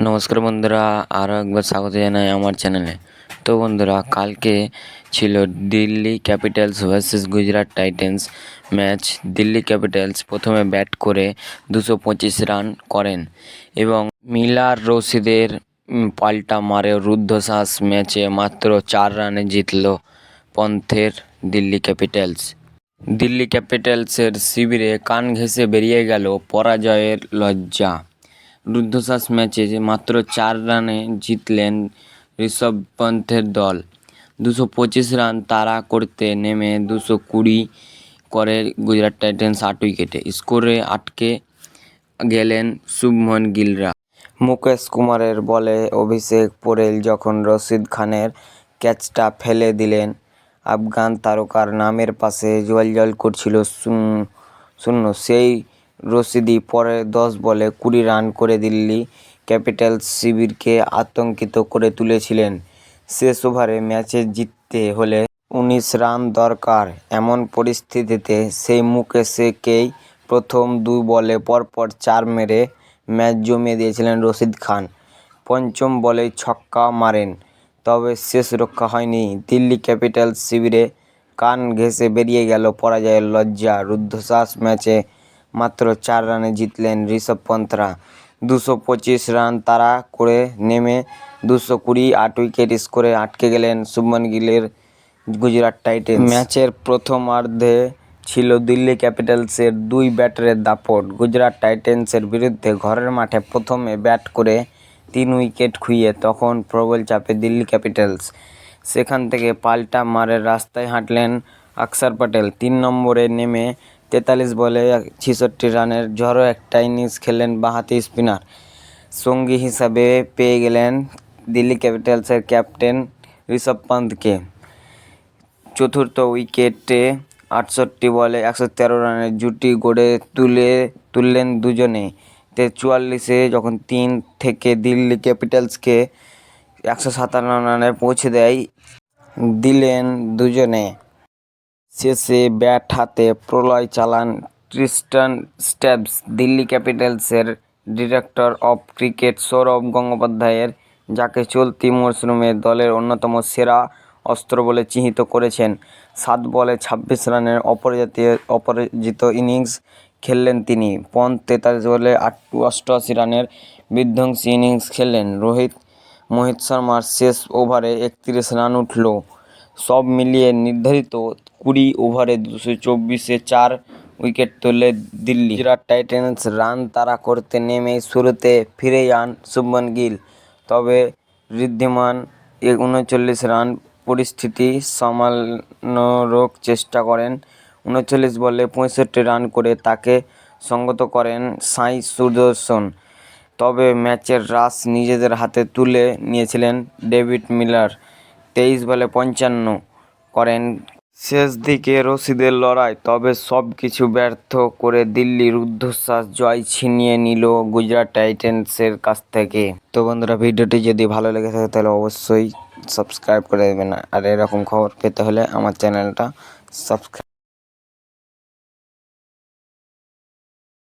নমস্কার বন্ধুরা, আরও একবার স্বাগত জানাই আমার চ্যানেলে। তো বন্ধুরা, কালকে ছিল Delhi Capitals versus Gujarat titans match. Delhi Capitals প্রথমে ব্যাট করে 225 রান করেন এবং মিলার রশিদের পাল্টা মারে রুদ্ধশ্বাস ম্যাচে মাত্র 4 রানে জিতল পন্থের দিল্লি ক্যাপিটালস। দিল্লি ক্যাপিটালসের শিবিরে কান ঘেঁষে বেরিয়ে গেল পরাজয়ের লজ্জা। রুদ্ধশ্বাস ম্যাচে মাত্র 4 রানে জিতলেন ঋষভ পন্থের দল। 225 রান তাড়া করতে নেমে 220 করে গুজরাট টাইটেন্স 8 উইকেটে। স্কোরে আটকে গেলেন শুভমন গিলরা। মুকেশ কুমারের বলে অভিষেক পোরেল যখন রশিদ খানের ক্যাচটা ফেলে দিলেন, আফগান তারকার নামের পাশে জ্বলজ্বল করছিল শূন্য। সেই রশিদই পরের 10 বলে 20 রান করে দিল্লি ক্যাপিটালস শিবিরকে আতঙ্কিত করে তুলেছিলেন। শেষ ওভারে ম্যাচে জিততে হলে 19 রান দরকার। এমন পরিস্থিতিতে সেই মুকেশকেই প্রথম 2 বলে পরপর 4 মেরে ম্যাচ জমিয়ে দিয়েছিলেন রশিদ খান। পঞ্চম বলেই ছক্কা মারেন, তবে শেষ রক্ষা হয়নি। দিল্লি ক্যাপিটালস শিবিরে কান ঘেঁষে বেরিয়ে গেল পরাজয়ের লজ্জা। রুদ্ধশ্বাস ম্যাচে মাত্র 4 রানে জিতলেন ঋষভ পন্থরা। 225 রান তাড়া করে নেমে 220 8 উইকেট স্কোরে আটকে গেলেন শুভমন গিলের গুজরাট টাইটেন্স। ম্যাচের প্রথমার্ধে ছিল দিল্লি ক্যাপিটালসের 2 ব্যাটারের দাপট। গুজরাট টাইটেন্সের বিরুদ্ধে ঘরের মাঠে প্রথমে ব্যাট করে 3 উইকেট খুইয়ে তখন প্রবল চাপে দিল্লি ক্যাপিটালস। সেখান থেকে পাল্টা মারের রাস্তায় হাঁটলেন অক্ষর প্যাটেল। 3 নম্বরে নেমে 43 বলে 66 রানের ঝড়ো একটা ইনিংস খেললেন বাঁহাতি স্পিনার। সঙ্গী হিসাবে পেয়ে গেলেন দিল্লি ক্যাপিটালসের ক্যাপ্টেন ঋষভ পন্থকে। চতুর্থ উইকেটে 68 বলে 113 রানের জুটি গড়ে তুললেন দুজনে। 44-এ যখন 3 থেকে দিল্লি ক্যাপিটালসকে 157 রানে পৌঁছে দিলেন দুজনে। শেষে ব্যাট হাতে প্রলয় চালান ট্রিস্টান স্ট্যাব্স। দিল্লি ক্যাপিটালসের ডিরেক্টর অফ ক্রিকেট সৌরভ গঙ্গোপাধ্যায়ের, যাকে চলতি মরশুমে দলের অন্যতম সেরা অস্ত্র বলে চিহ্নিত করেছেন। 7 বলে 26 রানের অপরাজিত ইনিংস খেললেন তিনি। পন্থ 43 বলে 88 রানের বিধ্বংসী ইনিংস খেললেন। মোহিত শর্মার শেষ ওভারে 31 রান উঠল। সব মিলিয়ে নির্ধারিত 20 ওভারে 224-এ 4 উইকেট তোলে দিল্লি। গুজরাট টাইটেন্স রান তাড়া করতে নেমেই শুরুতে ফিরে যান শুভমন গিল, তবে ঋদ্ধিমান 39 রান পরিস্থিতি সামলানোর চেষ্টা করেন। 39 বলে 65 রান করে তাকে সঙ্গত করেন সাই সুদর্শন। তবে ম্যাচের রাশ নিজেদের হাতে তুলে নিয়েছিলেন ডেভিড মিলার। 23 বলে 55 করেন। শেষ দিকে রশিদের লড়াই, তবে সব কিছু ব্যর্থ করে দিল্লি রুদ্ধশ্বাস জয় ছিনিয়ে নিল গুজরাট টাইটেন্সের কাছ থেকে। তো বন্ধুরা, ভিডিওটি যদি ভালো লেগে থাকে তাহলে অবশ্যই সাবস্ক্রাইব করে দেবেন, আর এরকম খবর পেতে হলে আমার চ্যানেলটা সাবস্ক্রাইব